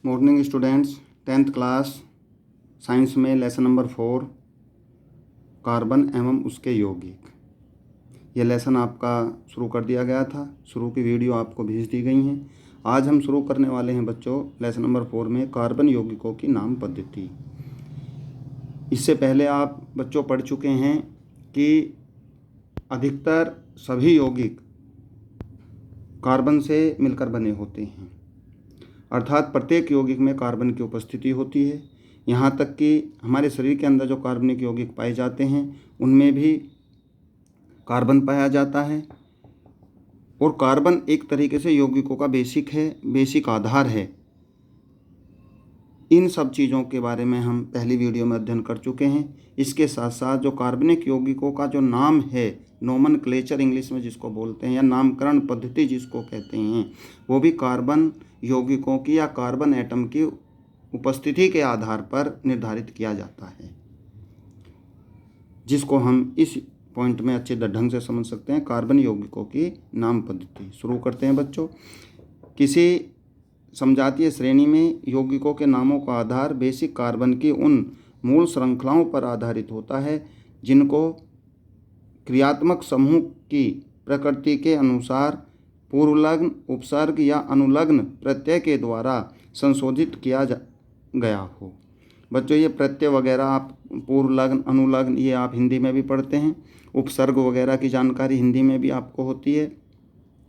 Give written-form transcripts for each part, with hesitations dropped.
Morning students, 10th class science में lesson number 4 carbon एवं उसके यौगिक। ये लेसन आपका शुरू कर दिया गया था। शुरू की वीडियो आपको भेज दी गई हैं। आज हम शुरू करने वाले हैं बच्चों लेसन नंबर 4 में कार्बन यौगिकों की नाम पद्धति। इससे पहले आप बच्चों पढ़ चुके हैं कि अधिकतर सभी यौगिक कार्बन से मिलकर बने होते हैं, अर्थात प्रत्येक यौगिक में कार्बन की उपस्थिति होती है। यहाँ तक कि हमारे शरीर के अंदर जो कार्बनिक यौगिक पाए जाते हैं उनमें भी कार्बन पाया जाता है। और कार्बन एक तरीके से यौगिकों का बेसिक आधार है। इन सब चीज़ों के बारे में हम पहली वीडियो में अध्ययन कर चुके हैं। इसके साथ साथ जो कार्बनिक यौगिकों का जो नाम है, नोमेनक्लेचर इंग्लिश में जिसको बोलते हैं, या नामकरण पद्धति जिसको कहते हैं, वो भी कार्बन यौगिकों की या कार्बन एटम की उपस्थिति के आधार पर निर्धारित किया जाता है, जिसको हम इस पॉइंट में अच्छे ढंग से समझ सकते हैं। कार्बन यौगिकों की नाम पद्धति शुरू करते हैं बच्चों। किसी समजातीय श्रेणी में यौगिकों के नामों का आधार बेसिक कार्बन की उन मूल श्रृंखलाओं पर आधारित होता है जिनको क्रियात्मक समूह की प्रकृति के अनुसार पूर्वलग्न, उपसर्ग या अनुलग्न प्रत्यय के द्वारा संशोधित किया गया हो। बच्चों ये प्रत्यय वगैरह आप पूर्वलग्न, अनुलग्न ये आप हिंदी में भी पढ़ते हैं। उपसर्ग वगैरह की जानकारी हिंदी में भी आपको होती है।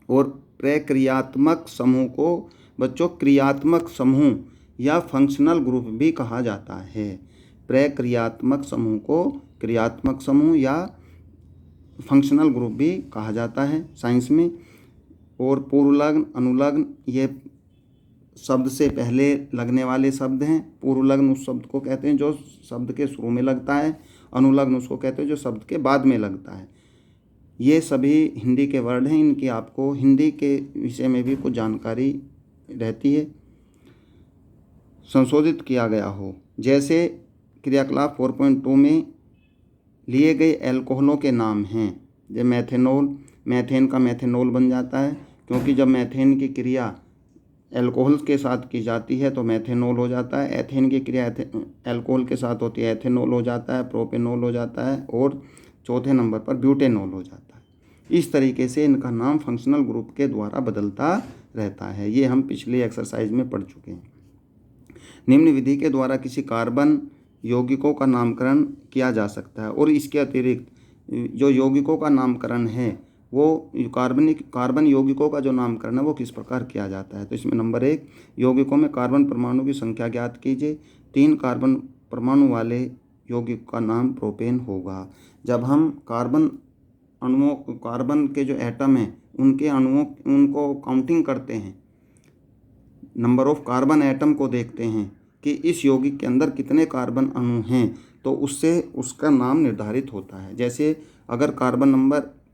और प्रक्रियात्मक समूह को बच्चों क्रियात्मक समूह या फंक्शनल ग्रुप भी कहा जाता है। प्रक्रियात्मक समूह को क्रियात्मक समूह या फंक्शनल ग्रुप भी कहा जाता है साइंस में। और पूर्वलग्न, अनुलग्न ये शब्द से पहले लगने वाले शब्द हैं। पूर्वलग्न उस शब्द को कहते हैं जो शब्द के शुरू में लगता है, अनुलग्न उसको कहते हैं जो शब्द के बाद में लगता है। ये सभी हिंदी के वर्ड हैं। इनकी आपको हिंदी के विषय में भी कुछ जानकारी रहती है। संशोधित किया गया हो, जैसे क्रियाकलाप 4.2 में लिए गए एल्कोहलों के नाम हैं। जब मैथेनॉल, मैथेन का मैथेनॉल बन जाता है, क्योंकि जब मैथेन की क्रिया एल्कोहल के साथ की जाती है तो मैथेनॉल हो जाता है। एथेन की क्रिया एल्कोहल के साथ होती है, एथेनॉल हो जाता है, प्रोपेनॉल हो जाता है, और चौथे नंबर पर ब्यूटेनॉल हो जाता है। इस तरीके से इनका नाम फंक्शनल ग्रुप के द्वारा बदलता रहता है। ये हम पिछले एक्सरसाइज में पढ़ चुके हैं। निम्न विधि के द्वारा किसी कार्बन यौगिकों का नामकरण किया जा सकता है। और इसके अतिरिक्त जो यौगिकों का नामकरण है वो कार्बन यौगिकों का जो नामकरण है वो किस प्रकार किया जाता है। तो इसमें नंबर 1, यौगिकों में कार्बन परमाणु की संख्या ज्ञात कीजिए। 3 कार्बन परमाणु वाले यौगिक का नाम प्रोपेन होगा। जब हम कार्बन के जो एटम हैं उनके अणुओं उनको काउंटिंग करते हैं, नंबर ऑफ कार्बन एटम को देखते हैं कि इस यौगिक के अंदर कितने कार्बन अणु हैं, तो उससे उसका नाम निर्धारित होता है। जैसे अगर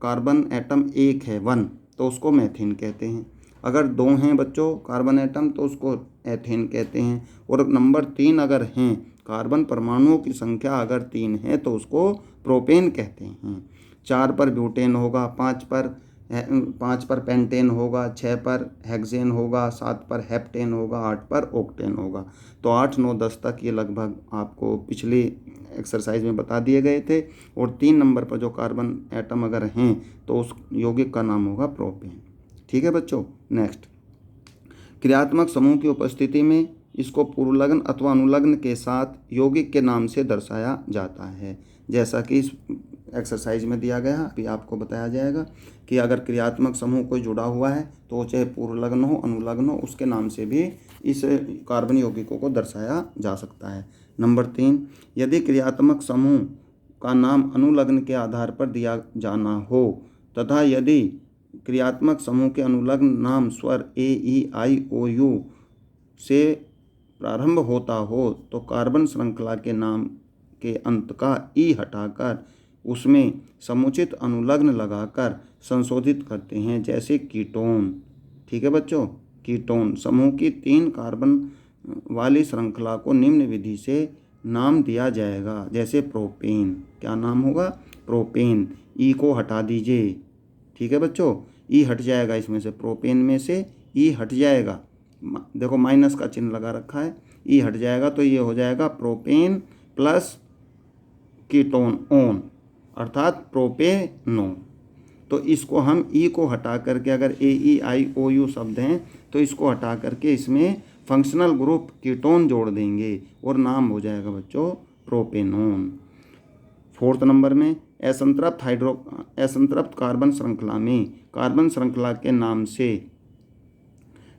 कार्बन एटम 1 है, 1, तो उसको मैथेन कहते हैं। अगर 2 हैं बच्चों कार्बन एटम तो उसको एथेन कहते हैं। और नंबर 3 अगर हैं, कार्बन परमाणुओं की संख्या अगर 3 है तो उसको प्रोपेन कहते हैं। 4 पर ब्यूटेन होगा, 5 पर पेंटेन होगा, 6 पर हेक्सेन होगा, 7 पर हेप्टेन होगा, 8 पर ऑक्टेन होगा। तो 8, 9, 10 तक ये लगभग आपको पिछली एक्सरसाइज में बता दिए गए थे। और 3 नंबर पर जो कार्बन एटम अगर हैं तो उस यौगिक का नाम होगा प्रोपेन। ठीक है बच्चों। नेक्स्ट, क्रियात्मक समूह की उपस्थिति में इसको पूर्वलग्न अथवा अनुलग्न के साथ यौगिक के नाम से दर्शाया जाता है। जैसा कि इस एक्सरसाइज में दिया गया, अभी आपको बताया जाएगा कि अगर क्रियात्मक समूह कोई जुड़ा हुआ है तो वो चाहे पूर्वलग्न हो, अनुलग्न हो, उसके नाम से भी इस कार्बन यौगिकों को दर्शाया जा सकता है। नंबर 3, यदि क्रियात्मक समूह का नाम अनुलग्न के आधार पर दिया जाना हो तथा यदि क्रियात्मक समूह के अनुलग्न नाम स्वर ए, ई, आई, ओ, यू से प्रारंभ होता हो तो कार्बन श्रृंखला के नाम के अंत का ई हटाकर उसमें समुचित अनुलग्न लगाकर संशोधित करते हैं, जैसे कीटोन। ठीक है बच्चों। कीटोन समूह की 3 कार्बन वाली श्रृंखला को निम्न विधि से नाम दिया जाएगा, जैसे प्रोपेन। क्या नाम होगा? प्रोपेन। ई को हटा दीजिए। ठीक है बच्चों, ई हट जाएगा इसमें से, प्रोपेन में से ई हट जाएगा। देखो माइनस का चिन्ह लगा रखा है, ई हट जाएगा तो ये हो जाएगा प्रोपेन प्लस कीटोन ओन अर्थात प्रोपेनोन। तो इसको हम ई को हटा करके, अगर AEIOU शब्द हैं तो इसको हटा करके इसमें फंक्शनल ग्रुप कीटोन जोड़ देंगे और नाम हो जाएगा बच्चों प्रोपेनोन। 4th नंबर में असंतृप्त कार्बन श्रृंखला में कार्बन श्रृंखला के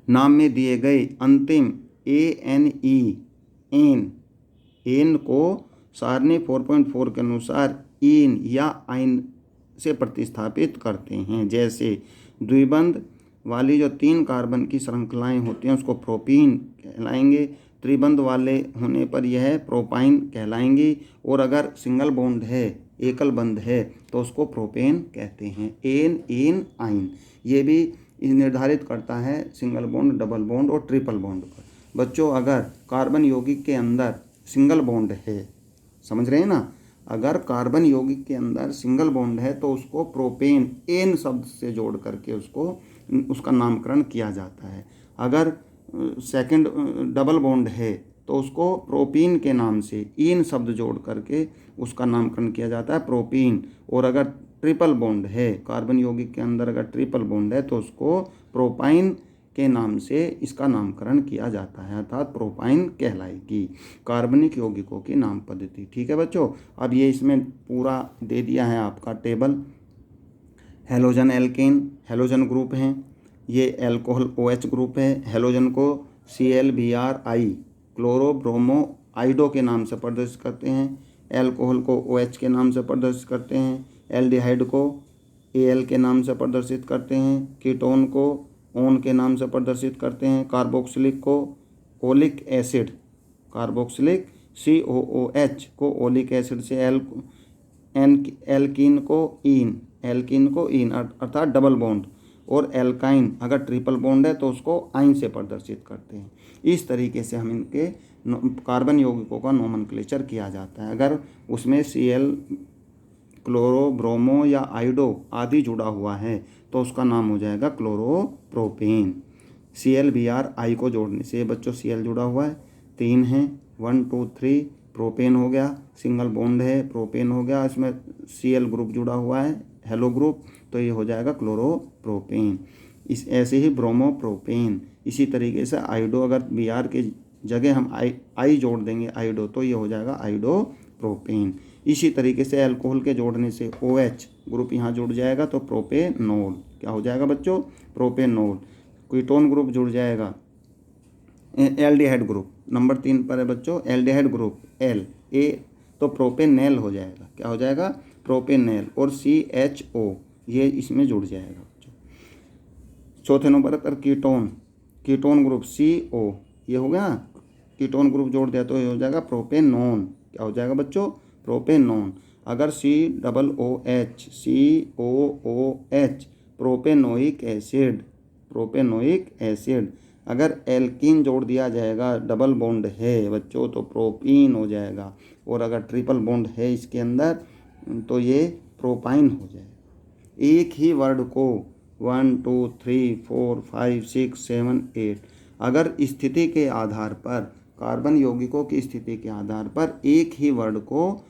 नाम में दिए गए अंतिम ANE एन को सारणी 4.4 के अनुसार इन या आइन से प्रतिस्थापित करते हैं। जैसे द्विबंध वाली जो 3 कार्बन की श्रृंखलाएं होती हैं उसको प्रोपीन कहलाएंगे, त्रिबंध वाले होने पर यह प्रोपाइन कहलाएंगी, और अगर सिंगल बॉन्ड है, एकल बंध है, तो उसको प्रोपेन कहते हैं। एन इन आइन ये भी निर्धारित करता है सिंगल बॉन्ड, डबल बॉन्ड और ट्रिपल बॉन्ड पर। बच्चों अगर कार्बन यौगिक के अंदर सिंगल बॉन्ड है, समझ रहे हैं ना, अगर कार्बन यौगिक के अंदर सिंगल बॉन्ड है तो उसको प्रोपेन एन शब्द से जोड़ करके उसका नामकरण किया जाता है। अगर सेकंड डबल बॉन्ड है तो उसको प्रोपीन के नाम से इन शब्द जोड़ करके उसका नामकरण किया जाता है प्रोपीन। और अगर ट्रिपल बॉन्ड है, कार्बन यौगिक के अंदर अगर ट्रिपल बॉन्ड है तो उसको प्रोपाइन के नाम से इसका नामकरण किया जाता है, अर्थात प्रोपाइन कहलाएगी। कार्बनिक यौगिकों की नाम पद्धति। ठीक है बच्चों, अब ये इसमें पूरा दे दिया है आपका table. Halogen alkane halogen group हैं, ये एल्कोहल OH ग्रुप है। हेलोजन को ClBrI क्लोरो ब्रोमो आइडो के नाम से प्रदर्शित करते हैं, एल्कोहल को OH के नाम से प्रदर्शित करते हैं, एल्डिहाइड को Al के नाम से प्रदर्शित करते हैं, कीटोन को ओन के नाम से प्रदर्शित करते हैं, कार्बोक्सिलिक को ओलिक एसिड, कार्बोक्सिलिक COOH को ओलिक एसिड से, एल्कीन को इन अर्थात डबल बॉन्ड, और एल्काइन अगर ट्रिपल बॉन्ड है तो उसको आइन से प्रदर्शित करते हैं। इस तरीके से हम इनके कार्बन यौगिकों का नोमेनक्लेचर किया जाता है। अगर उसमें Cl क्लोरो ब्रोमो या आइडो आदि जुड़ा हुआ है तो उसका नाम हो जाएगा क्लोरोप्रोपेन। ClBrI को जोड़ने से बच्चों Cl जुड़ा हुआ है, 3 हैं, 1 2 3 प्रोपेन हो गया, सिंगल बॉन्ड है प्रोपेन हो गया, इसमें Cl ग्रुप जुड़ा हुआ है हेलो ग्रुप, तो ये हो जाएगा क्लोरोप्रोपेन। इस ऐसे ही ब्रोमोप्रोपेन। इसी तरीके से आइडो अगर Br के जगह हम आई जोड़ देंगे आइडो तो ये हो जाएगा आइडोप्रोपेन। इसी तरीके से अल्कोहल के जोड़ने से OH ग्रुप यहाँ जुड़ जाएगा तो प्रोपेनोल क्या हो जाएगा बच्चों, प्रोपेनोल। कीटोन ग्रुप जुड़ जाएगा एल्डिहाइड ग्रुप, नंबर 3 पर है बच्चों एल्डिहाइड ग्रुप LA तो प्रोपेनेल हो जाएगा, क्या हो जाएगा प्रोपेनेल, और CHO ये इसमें जुड़ जाएगा बच्चों। 4थे नंबर पर कीटोन ग्रुप CO ये हो गया, कीटोन ग्रुप जोड़ दिया तो ये हो जाएगा प्रोपेनोन, क्या हो जाएगा बच्चों प्रोपेनोन। अगर COOH प्रोपेनोइक एसिड। अगर एल्कीन जोड़ दिया जाएगा, डबल बॉन्ड है बच्चों तो प्रोपीन हो जाएगा, और अगर ट्रिपल बॉन्ड है इसके अंदर तो ये प्रोपाइन हो जाएगा। एक ही वर्ड को 1 2 3 4 5 6 7 8 अगर स्थिति के आधार पर, कार्बन यौगिकों की स्थिति के आधार पर एक ही वर्ड को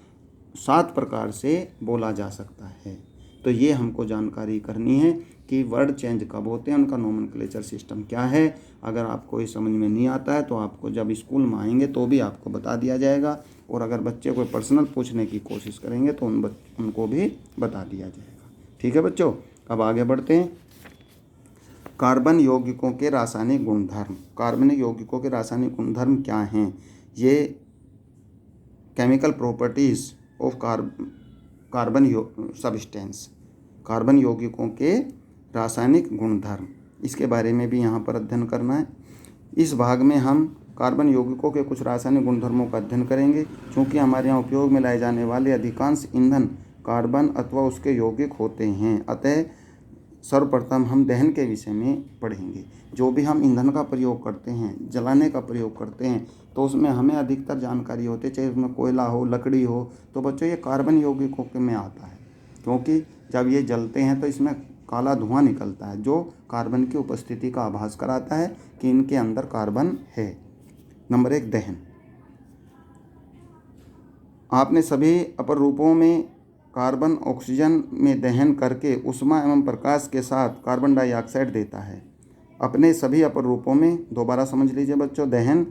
7 प्रकार से बोला जा सकता है। तो ये हमको जानकारी करनी है कि वर्ड चेंज कब होते हैं, उनका नोमेनक्लेचर सिस्टम क्या है। अगर आपको ये समझ में नहीं आता है तो आपको जब स्कूल में आएंगे तो भी आपको बता दिया जाएगा, और अगर बच्चे कोई पर्सनल पूछने की कोशिश करेंगे तो उनको भी बता दिया जाएगा। ठीक है बच्चों, अब आगे बढ़ते हैं। कार्बन यौगिकों के रासायनिक गुणधर्म। कार्बनिक यौगिकों के रासायनिक गुणधर्म क्या हैं? ये chemical properties of carbon substance, carbon यौगिकों के रासायनिक गुणधर्म, इसके बारे में भी यहाँ पर अध्ययन करना है। इस भाग में हम कार्बन यौगिकों के कुछ रासायनिक गुणधर्मों का अध्ययन करेंगे। चूँकि हमारे यहाँ उपयोग में लाए जाने वाले अधिकांश ईंधन कार्बन अथवा उसके यौगिक होते हैं, अतः सर्वप्रथम हम दहन के विषय में पढ़ेंगे। जो भी हम ईंधन का प्रयोग करते हैं, जलाने का प्रयोग करते हैं, तो उसमें हमें अधिकतर जानकारी होती है, चाहे उसमें कोयला हो, लकड़ी हो, तो बच्चों ये कार्बन यौगिकों में आता है, क्योंकि जब ये जलते हैं तो इसमें काला धुआं निकलता है जो कार्बन की उपस्थिति का आभास कराता है कि इनके अंदर कार्बन है। नंबर 1, दहन। आपने सभी अपर रूपों में कार्बन ऑक्सीजन में दहन करके ऊष्मा एवं प्रकाश के साथ कार्बन डाइऑक्साइड देता है। अपने सभी अपर रूपों में, दोबारा समझ लीजिए बच्चों, दहन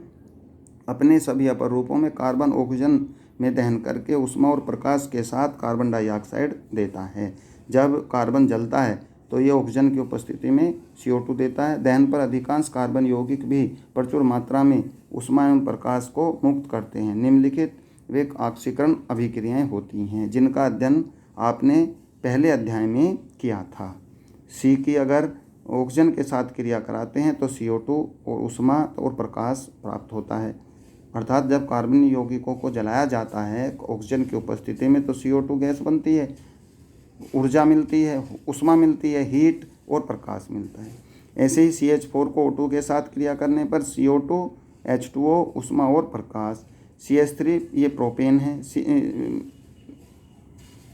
अपने सभी अपर रूपों में कार्बन ऑक्सीजन में दहन करके ऊष्मा और प्रकाश के साथ कार्बन डाइऑक्साइड देता है। जब कार्बन जलता है तो ये ऑक्सीजन की उपस्थिति में CO2 देता है। दहन पर अधिकांश कार्बन यौगिक भी प्रचुर मात्रा में ऊष्मा एवं प्रकाश को मुक्त करते हैं। निम्नलिखित वे ऑक्सीकरण अभिक्रियाएं होती हैं जिनका अध्ययन आपने पहले अध्याय में किया था। सी की अगर ऑक्सीजन के साथ क्रिया कराते हैं तो CO2 और ऊष्मा और प्रकाश प्राप्त होता है। अर्थात जब कार्बन यौगिकों को जलाया जाता है ऑक्सीजन की उपस्थिति में तो CO2 गैस बनती है, ऊर्जा मिलती है, ऊष्मा मिलती है, हीट और प्रकाश मिलता है। ऐसे ही CH4 को O2 के साथ क्रिया करने पर CO2, H2O ऊष्मा और प्रकाश, CH3 ये प्रोपेन है,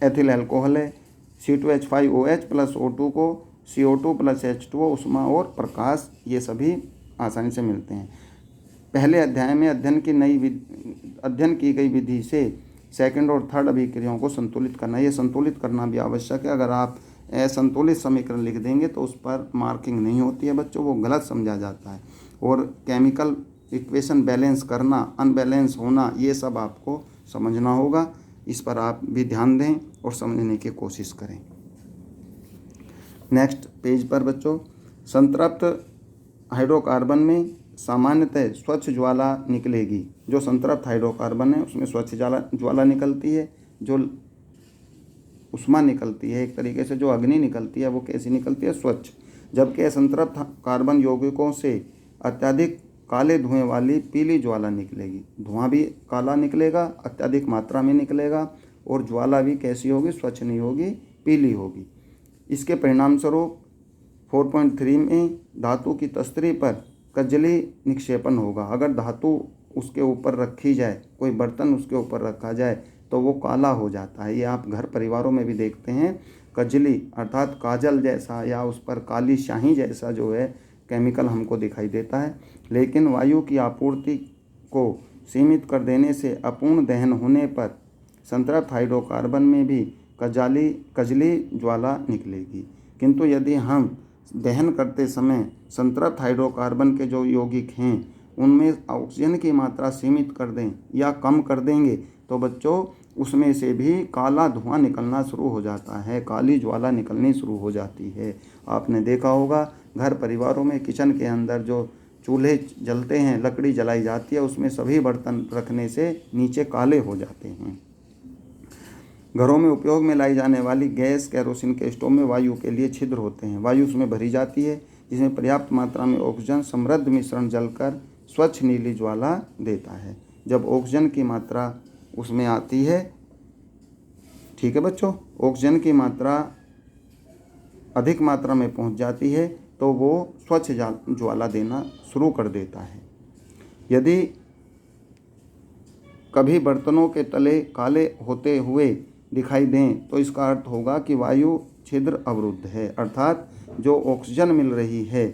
एथिल अल्कोहल है, C2H5OH प्लस O2 को CO2 प्लस H2O ऊष्मा और प्रकाश, ये सभी आसानी से मिलते हैं। पहले अध्याय में अध्ययन की गई विधि से सेकंड और थर्ड अभिक्रियाओं को संतुलित करना, ये संतुलित करना भी आवश्यक है। अगर आप असंतुलित समीकरण लिख देंगे तो उस पर मार्किंग नहीं होती है बच्चों, वो गलत समझा जाता है। और केमिकल इक्वेशन बैलेंस करना, अनबैलेंस होना, ये सब आपको समझना होगा। इस पर आप भी ध्यान दें और समझने की कोशिश करें। नेक्स्ट पेज पर बच्चों, संतृप्त हाइड्रोकार्बन में सामान्यतः स्वच्छ ज्वाला निकलेगी। जो संतृप्त हाइड्रोकार्बन है उसमें स्वच्छ ज्वाला निकलती है। जो ऊष्मा निकलती है, एक तरीके से जो अग्नि निकलती है, वो कैसी निकलती है? स्वच्छ। जबकि असंतृप्त कार्बन यौगिकों से अत्यधिक काले धुएं वाली पीली ज्वाला निकलेगी। धुआं भी काला निकलेगा, अत्यधिक मात्रा में निकलेगा, और ज्वाला भी कैसी होगी? स्वच्छ नहीं होगी, पीली होगी। इसके परिणाम स्वरूप 4.3 में धातु की तस्तरी पर कजली निक्षेपण होगा। अगर धातु उसके ऊपर रखी जाए, कोई बर्तन उसके ऊपर रखा जाए तो वो काला हो जाता है। ये आप घर परिवारों में भी देखते हैं। कजली अर्थात काजल जैसा या उस पर काली शाही जैसा जो है केमिकल हमको दिखाई देता है। लेकिन वायु की आपूर्ति को सीमित कर देने से अपूर्ण दहन होने पर संतृप्त हाइड्रोकार्बन में भी कजली ज्वाला निकलेगी। किंतु यदि हम दहन करते समय संतृप्त हाइड्रोकार्बन के जो यौगिक हैं उनमें ऑक्सीजन की मात्रा सीमित कर दें या कम कर देंगे तो बच्चों उसमें से भी काला धुआं निकलना शुरू हो जाता है, काली ज्वाला निकलनी शुरू हो जाती है। आपने देखा होगा घर परिवारों में किचन के अंदर जो चूल्हे जलते हैं, लकड़ी जलाई जाती है, उसमें सभी बर्तन रखने से नीचे काले हो जाते हैं। घरों में उपयोग में लाई जाने वाली गैस, केरोसिन के स्टोव में वायु के लिए छिद्र होते हैं। वायु उसमें भरी जाती है जिसमें पर्याप्त मात्रा में ऑक्सीजन समृद्ध मिश्रण जलकर स्वच्छ नीली ज्वाला देता है। जब ऑक्सीजन की मात्रा उसमें आती है, ठीक है बच्चों, ऑक्सीजन की मात्रा अधिक मात्रा में पहुंच जाती है तो वो स्वच्छ ज्वाला देना शुरू कर देता है। यदि कभी बर्तनों के तले काले होते हुए दिखाई दें तो इसका अर्थ होगा कि वायु छिद्र अवरुद्ध है, अर्थात जो ऑक्सीजन मिल रही है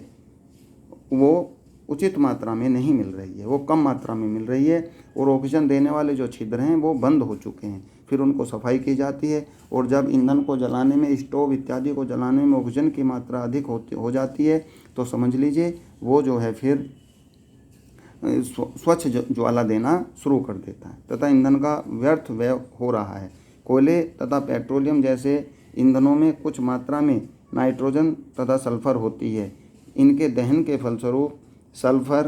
वो उचित मात्रा में नहीं मिल रही है, वो कम मात्रा में मिल रही है, और ऑक्सीजन देने वाले जो छिद्र हैं वो बंद हो चुके हैं। फिर उनको सफाई की जाती है, और जब ईंधन को जलाने में, स्टोव इत्यादि को जलाने में ऑक्सीजन की मात्रा अधिक हो जाती है तो समझ लीजिए वो जो है फिर स्वच्छ ज्वाला देना शुरू कर देता है तथा ईंधन का व्यर्थ व्यय हो रहा है। कोयले तथा पेट्रोलियम जैसे ईंधनों में कुछ मात्रा में नाइट्रोजन तथा सल्फर होती है। इनके दहन के फलस्वरूप सल्फर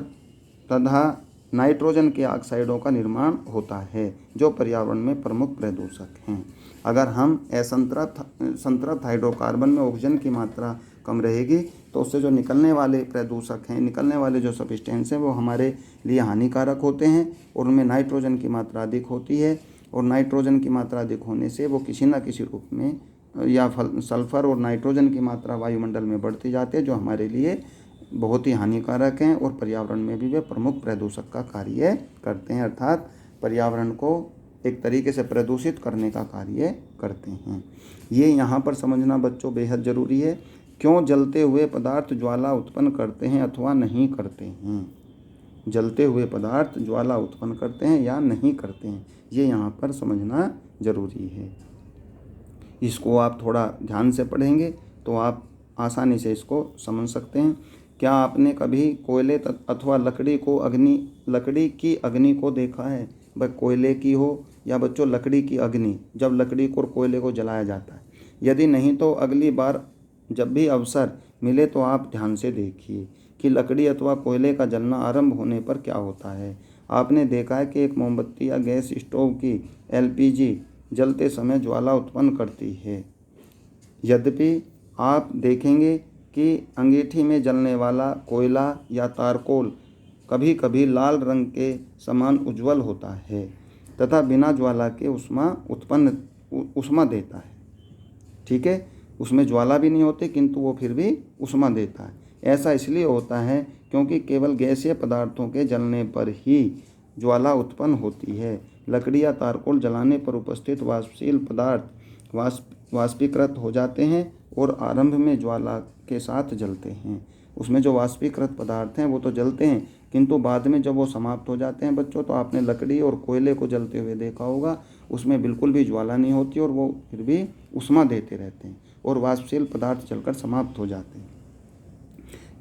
तथा नाइट्रोजन के ऑक्साइडों का निर्माण होता है जो पर्यावरण में प्रमुख प्रदूषक हैं। अगर हम संतृप्त हाइड्रोकार्बन में ऑक्सीजन की मात्रा कम रहेगी तो उससे जो निकलने वाले प्रदूषक हैं, निकलने वाले जो सब्सटेंस हैं वो हमारे लिए हानिकारक होते हैं, और उनमें नाइट्रोजन की मात्रा अधिक होती है, और नाइट्रोजन की मात्रा अधिक होने से वो किसी न किसी रूप में या सल्फर और नाइट्रोजन की मात्रा वायुमंडल में बढ़ती जाती है जो हमारे लिए बहुत ही हानिकारक हैं, और पर्यावरण में भी वे प्रमुख प्रदूषक का कार्य करते हैं, अर्थात पर्यावरण को एक तरीके से प्रदूषित करने का कार्य करते हैं। ये यहाँ पर समझना बच्चों बेहद ज़रूरी है क्यों जलते हुए पदार्थ ज्वाला उत्पन्न करते हैं अथवा नहीं करते हैं। जलते हुए पदार्थ ज्वाला उत्पन्न करते हैं या नहीं करते हैं, ये यहाँ पर समझना जरूरी है। इसको आप थोड़ा ध्यान से पढ़ेंगे तो आप आसानी से इसको समझ सकते हैं। क्या आपने कभी कोयले अथवा लकड़ी की अग्नि को देखा है? वह कोयले की हो या बच्चों लकड़ी की अग्नि, जब लकड़ी को और कोयले को जलाया जाता है। यदि नहीं तो अगली बार जब भी अवसर मिले तो आप ध्यान से देखिए कि लकड़ी अथवा कोयले का जलना आरंभ होने पर क्या होता है। आपने देखा है कि एक मोमबत्ती या गैस स्टोव की LPG जलते समय ज्वाला उत्पन्न करती है। यद्यपि आप देखेंगे कि अंगीठी में जलने वाला कोयला या तारकोल कभी कभी लाल रंग के समान उज्जवल होता है तथा बिना ज्वाला के उष्मा देता है। ठीक है, उसमें ज्वाला भी नहीं होती किंतु वो फिर भी उष्मा देता है। ऐसा इसलिए होता है क्योंकि केवल गैसीय पदार्थों के जलने पर ही ज्वाला उत्पन्न होती है। लकड़ी या तारकोल जलाने पर उपस्थित वाष्पशील पदार्थ वाष्पीकृत हो जाते हैं और आरंभ में ज्वाला के साथ जलते हैं। उसमें जो वाष्पीकृत पदार्थ हैं वो तो जलते हैं किंतु बाद में जब वो समाप्त हो जाते हैं बच्चों, तो आपने लकड़ी और कोयले को जलते हुए देखा होगा, उसमें बिल्कुल भी ज्वाला नहीं होती और वो फिर भी उष्मा देते रहते हैं और वाष्पशील पदार्थ जलकर समाप्त हो जाते हैं।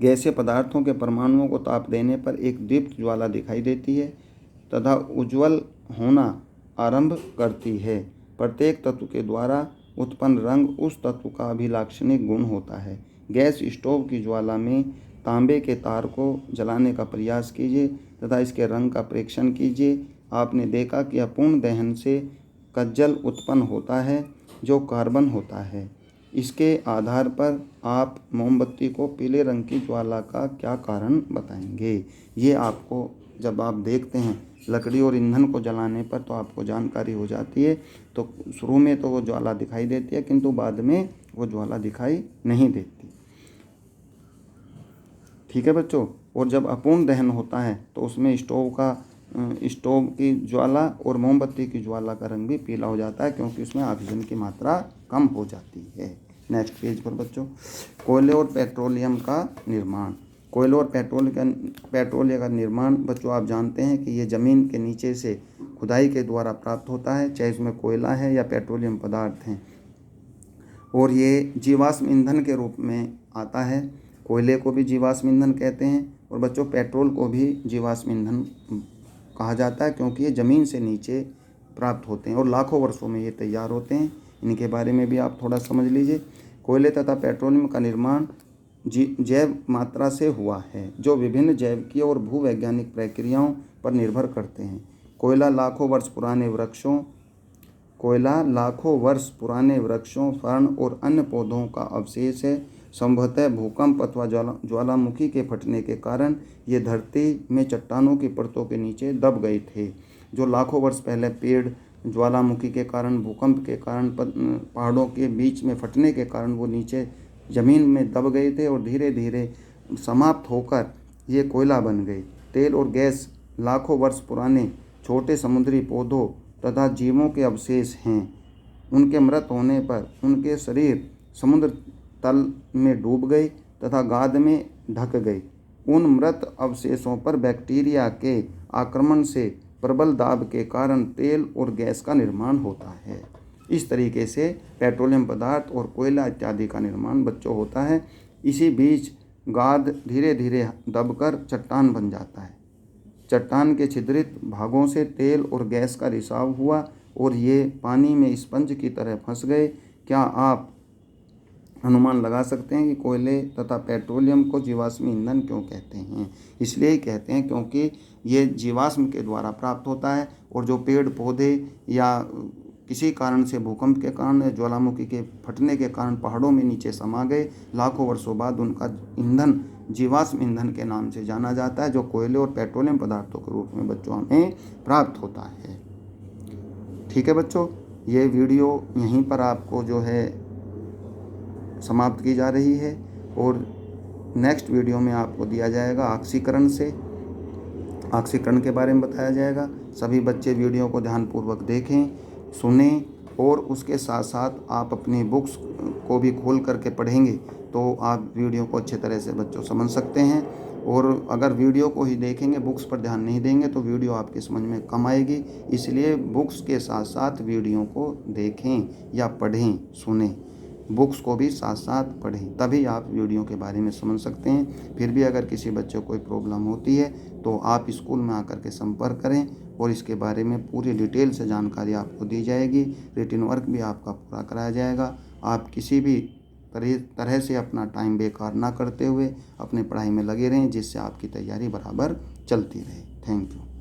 गैसीय पदार्थों के परमाणुओं को ताप देने पर एक दीप्त ज्वाला दिखाई देती है तथा उज्ज्वल होना आरंभ करती है। प्रत्येक तत्व के द्वारा उत्पन्न रंग उस तत्व का अभिलाक्षणिक गुण होता है। गैस स्टोव की ज्वाला में तांबे के तार को जलाने का प्रयास कीजिए तथा इसके रंग का परीक्षण कीजिए। आपने देखा कि अपूर्ण दहन से कज्जल उत्पन्न होता है जो कार्बन होता है। इसके आधार पर आप मोमबत्ती को पीले रंग की ज्वाला का क्या कारण बताएंगे। ये आपको जब आप देखते हैं लकड़ी और ईंधन को जलाने पर तो आपको जानकारी हो जाती है। तो शुरू में तो वो ज्वाला दिखाई देती है किंतु बाद में वो ज्वाला दिखाई नहीं देती। ठीक है बच्चों, और जब अपूर्ण दहन होता है तो उसमें स्टोव की ज्वाला और मोमबत्ती की ज्वाला का रंग भी पीला हो जाता है क्योंकि उसमें ऑक्सीजन की मात्रा कम हो जाती है। नेक्स्ट पेज पर बच्चों, कोयले और पेट्रोलियम का निर्माण। कोयले और पेट्रोलियम का निर्माण बच्चों आप जानते हैं कि ये ज़मीन के नीचे से खुदाई के द्वारा प्राप्त होता है, चाहे इसमें कोयला है या पेट्रोलियम पदार्थ हैं, और ये जीवाश्म ईंधन के रूप में आता है। कोयले को भी जीवाश्म ईंधन कहते हैं और बच्चों पेट्रोल को भी जीवाश्म ईंधन कहा जाता है क्योंकि ये ज़मीन से नीचे प्राप्त होते हैं और लाखों वर्षों में ये तैयार होते हैं। इनके बारे में भी आप थोड़ा समझ लीजिए। कोयले तथा पेट्रोलियम का निर्माण जैव मात्रा से हुआ है जो विभिन्न जैविकीय और भूवैज्ञानिक प्रक्रियाओं पर निर्भर करते हैं। कोयला लाखों वर्ष पुराने वृक्षों, फर्न और अन्य पौधों का अवशेष है। संभवतः भूकंप अथवा ज्वालामुखी के फटने के कारण ये धरती में चट्टानों की परतों के नीचे दब गए थे। जो लाखों वर्ष पहले पेड़ ज्वालामुखी के कारण, भूकंप के कारण, पहाड़ों के बीच में फटने के कारण वो नीचे ज़मीन में दब गए थे और धीरे धीरे समाप्त होकर ये कोयला बन गए। तेल और गैस लाखों वर्ष पुराने छोटे समुद्री पौधों तथा जीवों के अवशेष हैं। उनके मृत होने पर उनके शरीर समुद्र तल में डूब गए तथा गाद में ढक गए। उन मृत अवशेषों पर बैक्टीरिया के आक्रमण से प्रबल दाब के कारण तेल और गैस का निर्माण होता है। इस तरीके से पेट्रोलियम पदार्थ और कोयला इत्यादि का निर्माण बच्चों होता है। इसी बीच गाद धीरे धीरे दबकर चट्टान बन जाता है। चट्टान के छिद्रित भागों से तेल और गैस का रिसाव हुआ और ये पानी में स्पंज की तरह फंस गए। क्या आप अनुमान लगा सकते हैं कि कोयले तथा पेट्रोलियम को जीवाश्म ईंधन क्यों कहते हैं? इसलिए ही कहते हैं क्योंकि ये जीवाश्म के द्वारा प्राप्त होता है और जो पेड़ पौधे या किसी कारण से, भूकंप के कारण या ज्वालामुखी के फटने के कारण पहाड़ों में नीचे समा गए, लाखों वर्षों बाद उनका ईंधन जीवाश्म ईंधन के नाम से जाना जाता है, जो कोयले और पेट्रोलियम पदार्थों के रूप में बच्चों हमें प्राप्त होता है। ठीक है बच्चों, ये वीडियो यहीं पर आपको जो है समाप्त की जा रही है और नेक्स्ट वीडियो में आपको दिया जाएगा ऑक्सीकरण के बारे में बताया जाएगा। सभी बच्चे वीडियो को ध्यानपूर्वक देखें, सुनें और उसके साथ साथ आप अपनी बुक्स को भी खोल करके पढ़ेंगे तो आप वीडियो को अच्छे तरह से बच्चों समझ सकते हैं। और अगर वीडियो को ही देखेंगे, बुक्स पर ध्यान नहीं देंगे, तो वीडियो आपकी समझ में कम आएगी। इसलिए बुक्स के साथ साथ वीडियो को देखें या पढ़ें, सुनें, बुक्स को भी साथ साथ पढ़ें, तभी आप वीडियो के बारे में समझ सकते हैं। फिर भी अगर किसी बच्चे को कोई प्रॉब्लम होती है तो आप स्कूल में आकर के संपर्क करें और इसके बारे में पूरी डिटेल से जानकारी आपको दी जाएगी। रिटिन वर्क भी आपका पूरा कराया जाएगा। आप किसी भी तरह से अपना टाइम बेकार ना करते हुए अपने पढ़ाई में लगे रहें, जिससे आपकी तैयारी बराबर चलती रहे। Thank you.